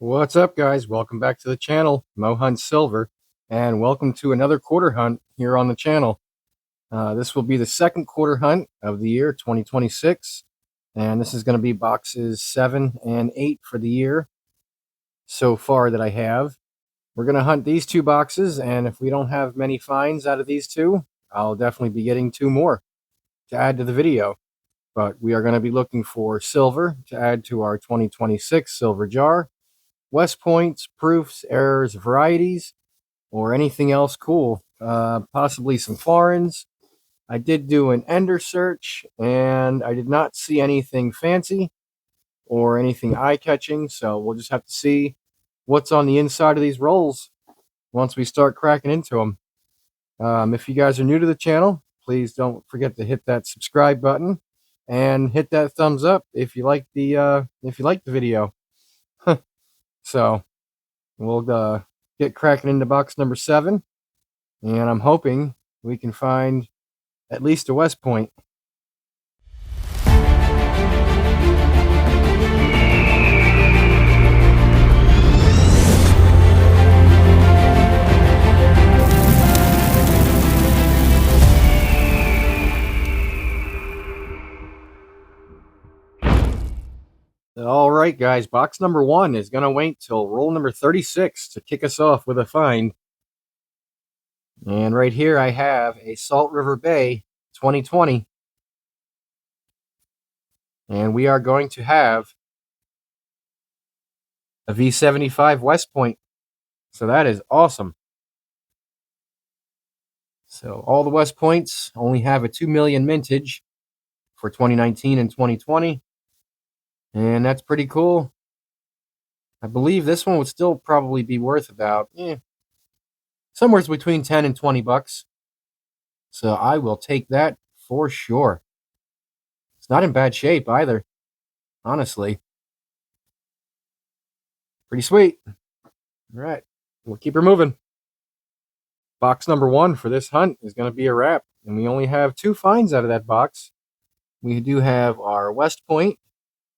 What's up, guys? Welcome back to the channel, Mo Hunt Silver, and welcome to another quarter hunt here on the channel. This will be the second quarter hunt of the year 2026, and this is going to be boxes 7 and 8 for the year so far that I have. We're going to hunt these two boxes, and if we don't have many finds out of these two, I'll definitely be getting two more to add to the video. But we are going to be looking for silver to add to our 2026 silver jar, West points, proofs, errors, varieties, or anything else cool. Possibly some foreigns. I did do an ender search, and I did not see anything fancy or anything eye-catching, so we'll just have to see what's on the inside of these rolls once we start cracking into them. If you guys are new to the channel, please don't forget to hit that subscribe button and hit that thumbs up if you like the video. So we'll get cracking into box number 7, and I'm hoping we can find at least a West Point. All right, guys, box number 1 is going to wait till roll number 36 to kick us off with a find. And right here I have a Salt River Bay 2020. And we are going to have a V75 West Point. So that is awesome. So all the West Points only have a 2 million mintage for 2019 and 2020. And that's pretty cool. I believe this one would still probably be worth about somewhere between 10 and 20 bucks. So I will take that for sure. It's not in bad shape either, honestly. Pretty sweet. All right, we'll keep her moving. Box number 1 for this hunt is going to be a wrap, and we only have 2 finds out of that box. We do have our West Point,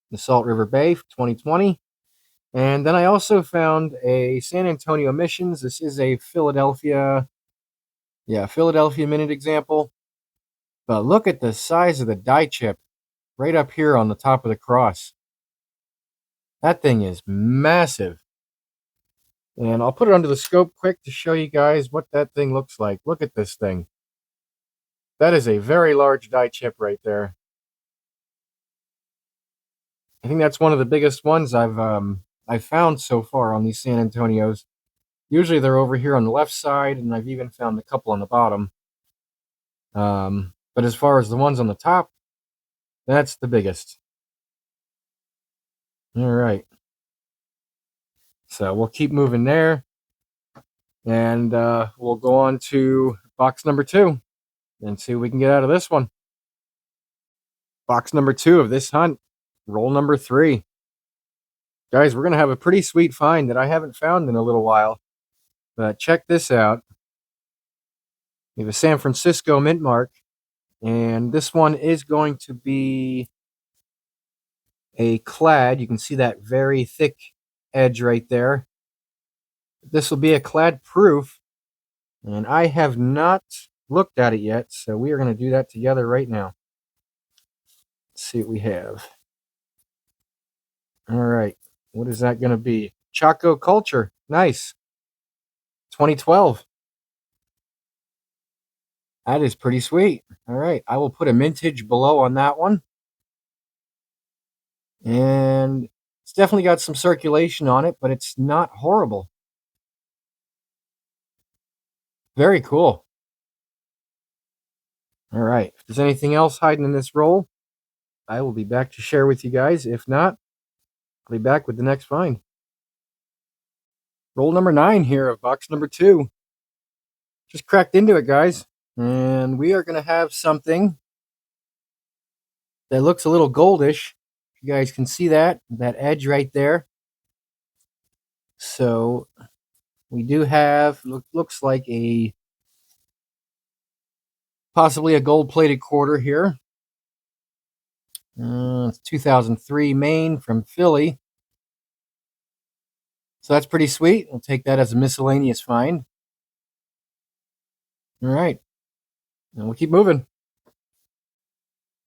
the Salt River Bay 2020, and then I also found a San Antonio Missions. This is a Philadelphia Minute example. But look at the size of the die chip right up here on the top of the cross. That thing is massive. And I'll put it under the scope quick to show you guys what that thing looks like. Look at this thing. That is a very large die chip right there. I think that's one of the biggest ones I've found so far on these San Antonios. Usually they're over here on the left side, and I've even found a couple on the bottom. But as far as the ones on the top, that's the biggest. All right. So we'll keep moving there. And we'll go on to box number 2 and see what we can get out of this one. Box number 2 of this hunt, roll number 3. Guys, we're going to have a pretty sweet find that I haven't found in a little while. But check this out. We have a San Francisco mint mark, and this one is going to be a clad. You can see that very thick edge right there. This will be a clad proof, and I have not looked at it yet, so we are going to do that together right now. Let's see what we have. All right, what is that going to be? Chaco Culture, nice. 2012. That is pretty sweet. All right, I will put a mintage below on that one. And it's definitely got some circulation on it, but it's not horrible. Very cool. All right, if there's anything else hiding in this roll, I will be back to share with you guys. If not, I'll be back with the next find. Roll number 9 here of box number 2. Just cracked into it, guys. And we are going to have something that looks a little goldish. You guys can see that edge right there. So we do have, looks like possibly a gold-plated quarter here. It's 2003 Maine from Philly. So that's pretty sweet. We'll take that as a miscellaneous find. All right. And we'll keep moving.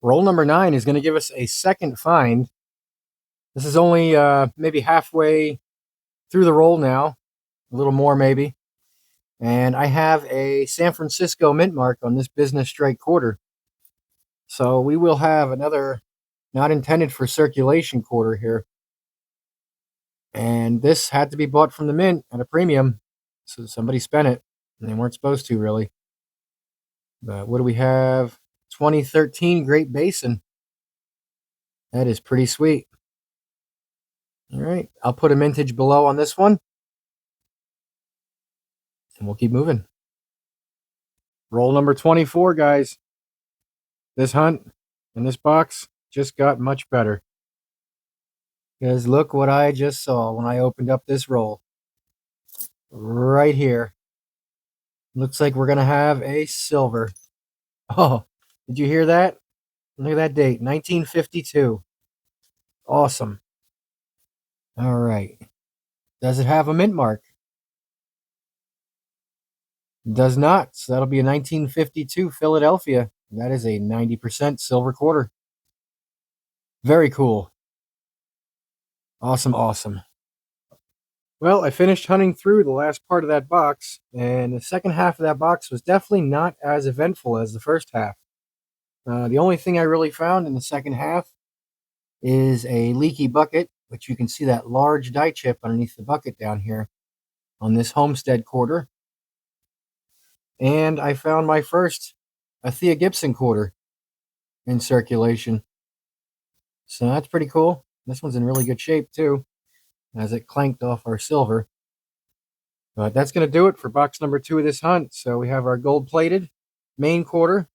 Roll number 9 is going to give us a second find. This is only maybe halfway through the roll now. A little more maybe. And I have a San Francisco mint mark on this business strike quarter. So we will have another not intended for circulation quarter here. And this had to be bought from the mint at a premium. So somebody spent it. And they weren't supposed to, really. But what do we have? 2013 Great Basin. That is pretty sweet. All right. I'll put a mintage below on this one. And we'll keep moving. Roll number 24, guys. This hunt and this box just got much better. Because look what I just saw when I opened up this roll. Right here. Looks like we're going to have a silver. Oh, did you hear that? Look at that date, 1952. Awesome. All right. Does it have a mint mark? Does not. So that'll be a 1952 Philadelphia. That is a 90% silver quarter. Very cool. Awesome, awesome. Well, I finished hunting through the last part of that box, and the second half of that box was definitely not as eventful as the first half. The only thing I really found in the second half is a leaky bucket, which you can see that large die chip underneath the bucket down here on this homestead quarter. And I found my first Athea Gibson quarter in circulation. So that's pretty cool. This one's in really good shape too, as it clanked off our silver. But that's going to do it for box number 2 of this hunt. So we have our gold-plated main quarter,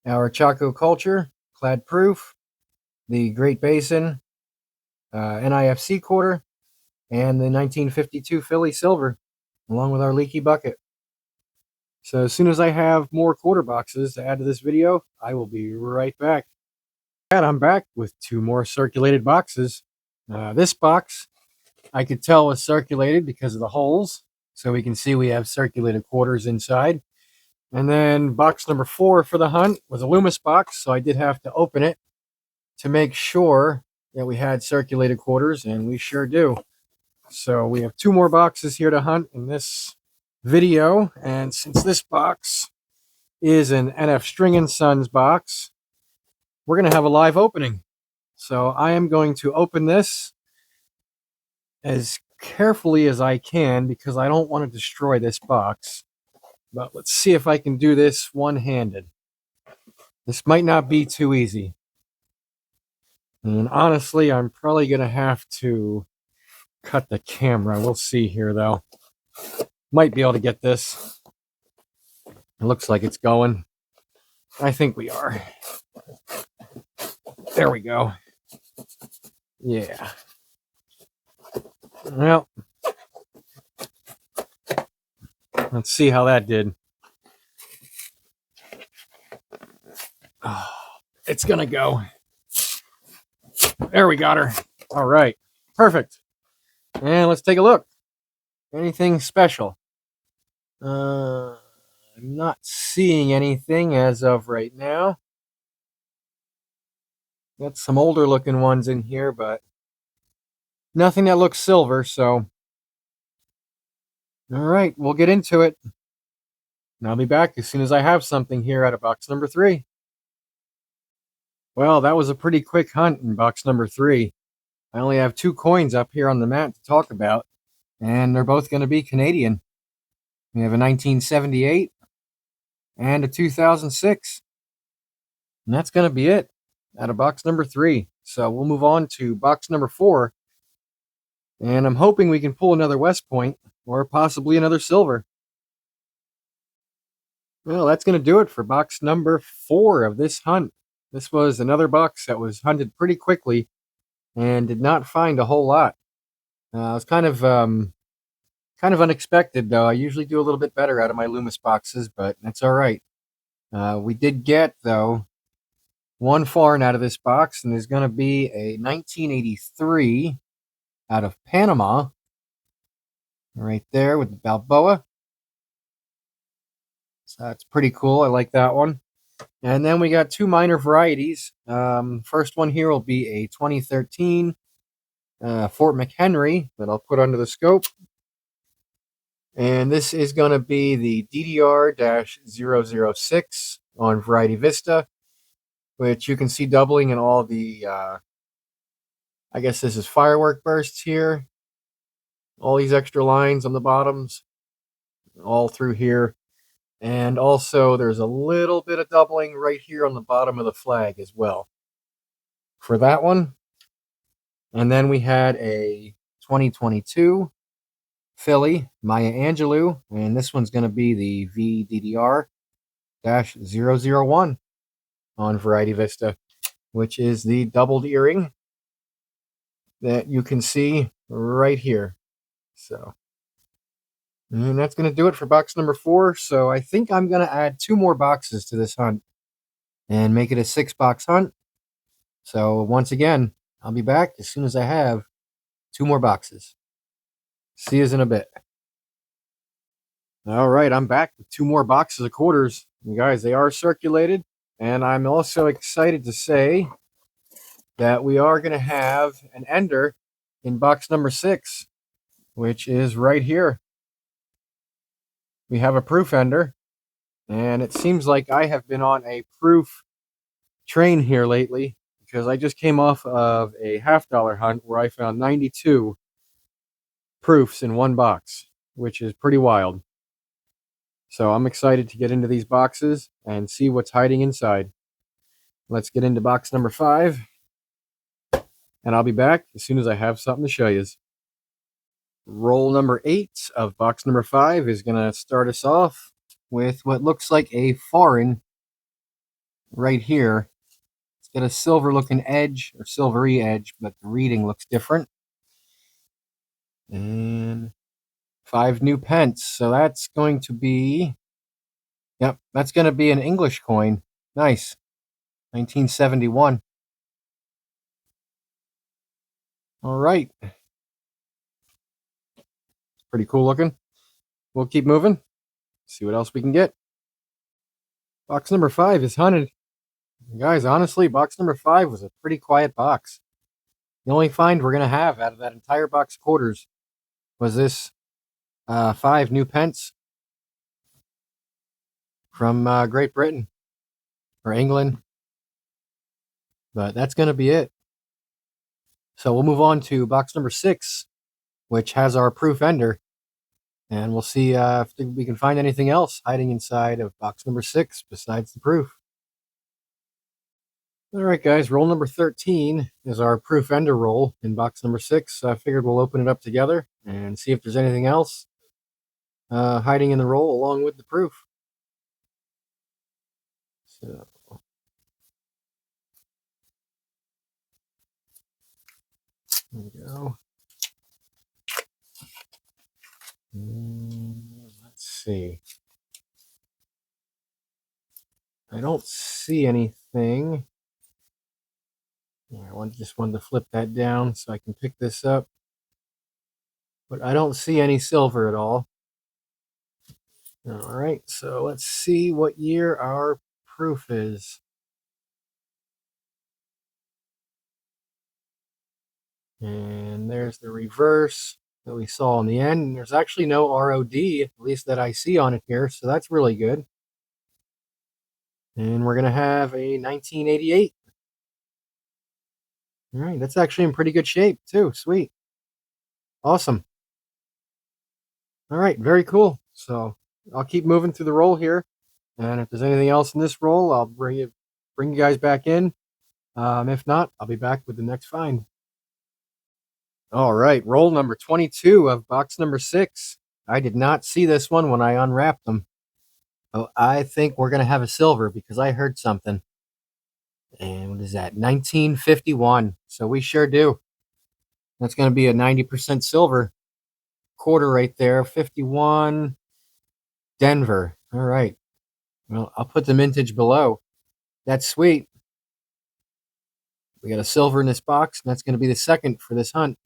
our Chaco Culture, clad proof, the Great Basin, NIFC quarter, and the 1952 Philly silver, along with our leaky bucket. So as soon as I have more quarter boxes to add to this video, I will be right back. And I'm back with 2 more circulated boxes. This box, I could tell was circulated because of the holes. So we can see we have circulated quarters inside. And then box number 4 for the hunt was a Loomis box. So I did have to open it to make sure that we had circulated quarters, and we sure do. So we have 2 more boxes here to hunt in this video. And since this box is an NF String & Sons box, we're going to have a live opening. So I am going to open this as carefully as I can because I don't want to destroy this box. But let's see if I can do this one-handed. This might not be too easy. And honestly, I'm probably going to have to cut the camera. We'll see here, though. Might be able to get this. It looks like it's going. I think we are. There we go. Yeah. Well, let's see how that did. Oh, it's going to go. There we got her. All right. Perfect. And let's take a look. Anything special? I'm not seeing anything as of right now. Got some older looking ones in here, but nothing that looks silver, so. All right, we'll get into it. And I'll be back as soon as I have something here out of box number 3. Well, that was a pretty quick hunt in box number 3. I only have 2 coins up here on the mat to talk about, and they're both going to be Canadian. We have a 1978 and a 2006. And that's going to be it out of box number 3. So we'll move on to box number 4. And I'm hoping we can pull another West Point or possibly another silver. Well, that's going to do it for box number 4 of this hunt. This was another box that was hunted pretty quickly and did not find a whole lot. It was kind of unexpected, though. I usually do a little bit better out of my Loomis boxes, but that's all right. We did get, though, 1 foreign out of this box, and there's going to be a 1983 out of Panama. right there with the Balboa. So that's pretty cool. I like that one. And then we got two minor varieties. First one here will be a 2013 Fort McHenry that I'll put under the scope. And this is going to be the DDR-006 on Variety Vista, which you can see doubling in all the, I guess this is firework bursts here. All these extra lines on the bottoms, all through here. And also there's a little bit of doubling right here on the bottom of the flag as well for that one. And then we had a 2022 Philly Maya Angelou, and this one's going to be the VDDR-001 on Variety Vista, which is the doubled earring that you can see right here. So, and that's going to do it for box number 4. So I think I'm going to add 2 more boxes to this hunt and make it a 6-box hunt. So once again, I'll be back as soon as I have 2 more boxes. See you in a bit. All right, I'm back with 2 more boxes of quarters. You guys, they are circulated. And I'm also excited to say that we are going to have an ender in box number 6, which is right here. We have a proof ender. And it seems like I have been on a proof train here lately, because I just came off of a $50 hunt where I found 92 proofs in one box, which is pretty wild. So I'm excited to get into these boxes and see what's hiding inside. Let's get into box number 5, and I'll be back as soon as I have something to show you. Roll number 8 of box number 5 is going to start us off with what looks like a foreign right here. It's got a silver looking edge, or silvery edge, but the reading looks different. And 5 new pence. So that's going to be, yep, that's going to be an English coin. Nice. 1971. All right. Pretty cool looking. We'll keep moving. See what else we can get. Box number 5 is hunted. Guys, honestly, box number 5 was a pretty quiet box. The only find we're going to have out of that entire box of quarters was this 5 new pence from Great Britain or England. But that's going to be it. So we'll move on to box number 6, which has our proof ender. And we'll see if we can find anything else hiding inside of box number 6 besides the proof. All right, guys, roll number 13 is our proof ender roll in box number 6. So I figured we'll open it up together and see if there's anything else hiding in the roll along with the proof. So there we go. Let's see. I don't see anything. I just wanted to flip that down so I can pick this up. But I don't see any silver at all. All right, so let's see what year our proof is. And there's the reverse that we saw in the end. And there's actually no ROD, at least that I see on it here, so that's really good. And we're going to have a 1988. All right, that's actually in pretty good shape, too. Sweet. Awesome. All right, very cool. So I'll keep moving through the roll here. And if there's anything else in this roll, I'll bring you guys back in. If not, I'll be back with the next find. All right, roll number 22 of box number 6. I did not see this one when I unwrapped them. Oh, I think we're going to have a silver because I heard something. And what is that? 1951. So we sure do. That's going to be a 90% silver quarter right there. 51 Denver. All right. Well, I'll put the mintage below. That's sweet. We got a silver in this box, and that's going to be the second for this hunt.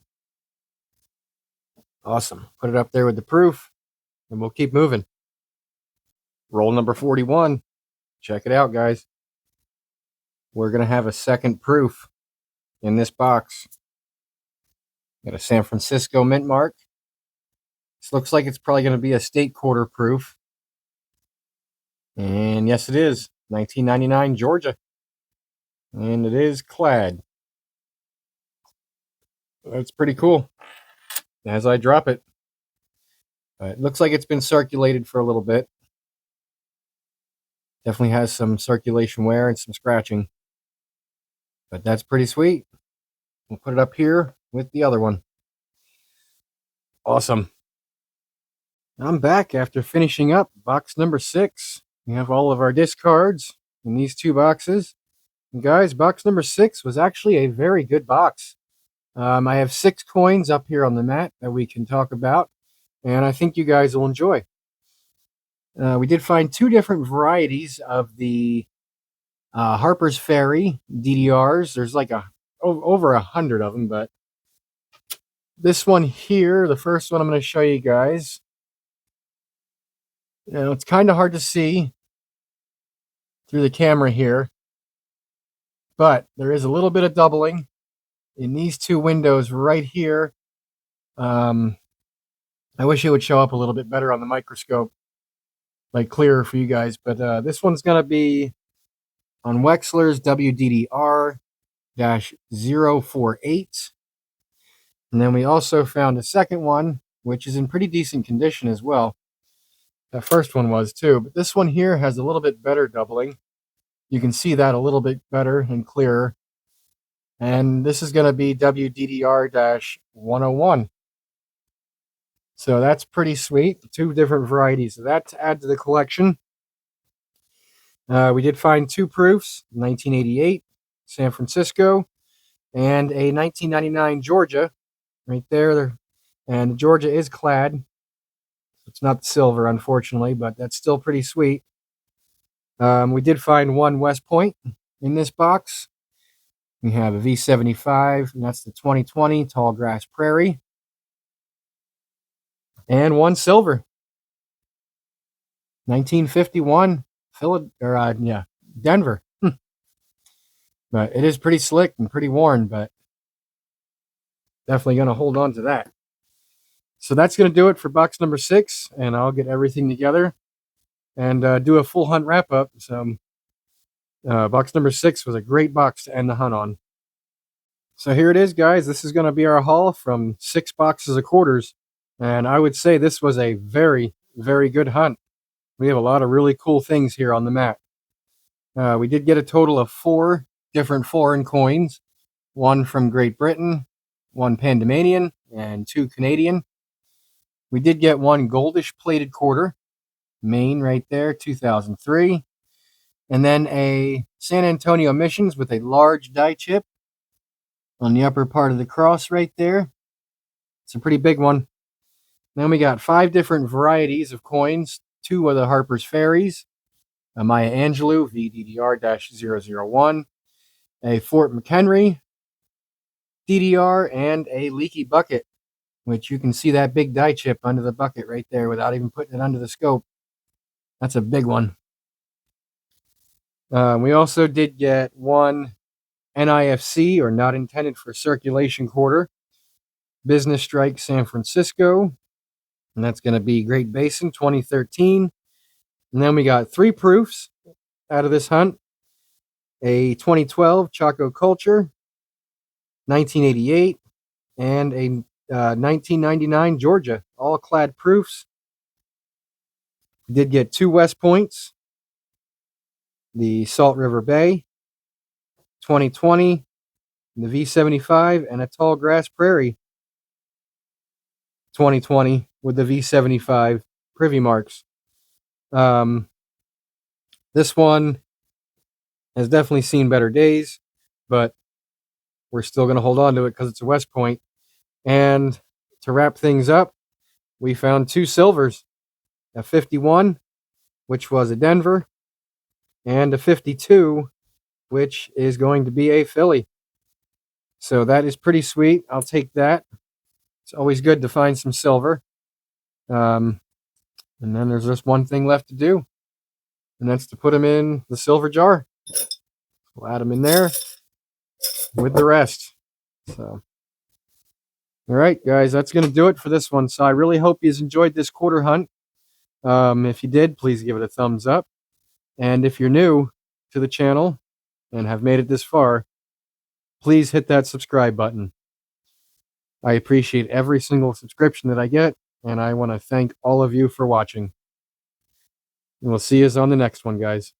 Awesome. Put it up there with the proof, and we'll keep moving. Roll number 41. Check it out, guys. We're going to have a second proof in this box. Got a San Francisco mint mark. This looks like it's probably going to be a state quarter proof. And yes, it is. 1999 Georgia. And it is clad. That's pretty cool. As I drop it. It looks like it's been circulated for a little bit. Definitely has some circulation wear and some scratching. But that's pretty sweet. We'll put it up here with the other one. Awesome. I'm back after finishing up box number 6. We have all of our discards in these 2 boxes. And guys, box number 6 was actually a very good box. I have 6 coins up here on the mat that we can talk about, and I think you guys will enjoy. We did find 2 different varieties of the Harper's Ferry DDRs. There's like over 100 of them, but this one here, the first one I'm going to show you guys, it's kind of hard to see through the camera here, but there is a little bit of doubling in these 2 windows right here. I wish it would show up a little bit better on the microscope, like clearer for you guys, but this one's going to be on Wexler's WDDR-048. And then we also found a second one, which is in pretty decent condition as well. That first one was too, but this one here has a little bit better doubling. You can see that a little bit better and clearer. And this is going to be WDDR-101. So that's pretty sweet. 2 different varieties of that to add to the collection. We did find 2 proofs, 1988 San Francisco and a 1999 Georgia right there. And Georgia is clad. It's not silver, unfortunately, but that's still pretty sweet. We did find 1 West Point in this box. We have a V75, and that's the 2020 Tall Grass Prairie. And 1 silver. 1951 Denver. But it is pretty slick and pretty worn, but definitely going to hold on to that. So that's going to do it for box number 6, and I'll get everything together and do a full hunt wrap up. So box number 6 was a great box to end the hunt on. So here it is, guys. This is going to be our haul from 6 boxes of quarters, and I would say this was a very, very good hunt. We have a lot of really cool things here on the mat. We did get a total of 4 different foreign coins, 1 from Great Britain, 1 Panamanian, and 2 Canadian. We did get 1 goldish plated quarter, Maine right there, 2003. And then a San Antonio Missions with a large die chip on the upper part of the cross right there. It's a pretty big one. Then we got 5 different varieties of coins, 2 of the Harper's Ferries, a Maya Angelou VDDR-001, a Fort McHenry DDR, and a Leaky Bucket, which you can see that big die chip under the bucket right there without even putting it under the scope. That's a big one. We also did get 1 NIFC, or not intended for circulation quarter, Business Strike San Francisco, and that's going to be Great Basin 2013. And then we got 3 proofs out of this hunt. A 2012 Chaco Culture, 1988, and a 1999 Georgia, all clad proofs. We did get 2 West Points, the Salt River Bay, 2020, the V75, and a Tall Grass Prairie, 2020, with the V75 privy marks. This one has definitely seen better days, but we're still going to hold on to it because it's a West Point. And to wrap things up, we found 2 silvers, a 51, which was a Denver, and a 52, which is going to be a Philly. So that is pretty sweet. I'll take that. It's always good to find some silver. And then there's just one thing left to do, and that's to put them in the silver jar. We'll add them in there with the rest. So, all right, guys, that's going to do it for this one. So I really hope you enjoyed this quarter hunt. If you did, please give it a thumbs up. And if you're new to the channel and have made it this far, please hit that subscribe button. I appreciate every single subscription that I get, and I want to thank all of you for watching. And we'll see you on the next one, guys.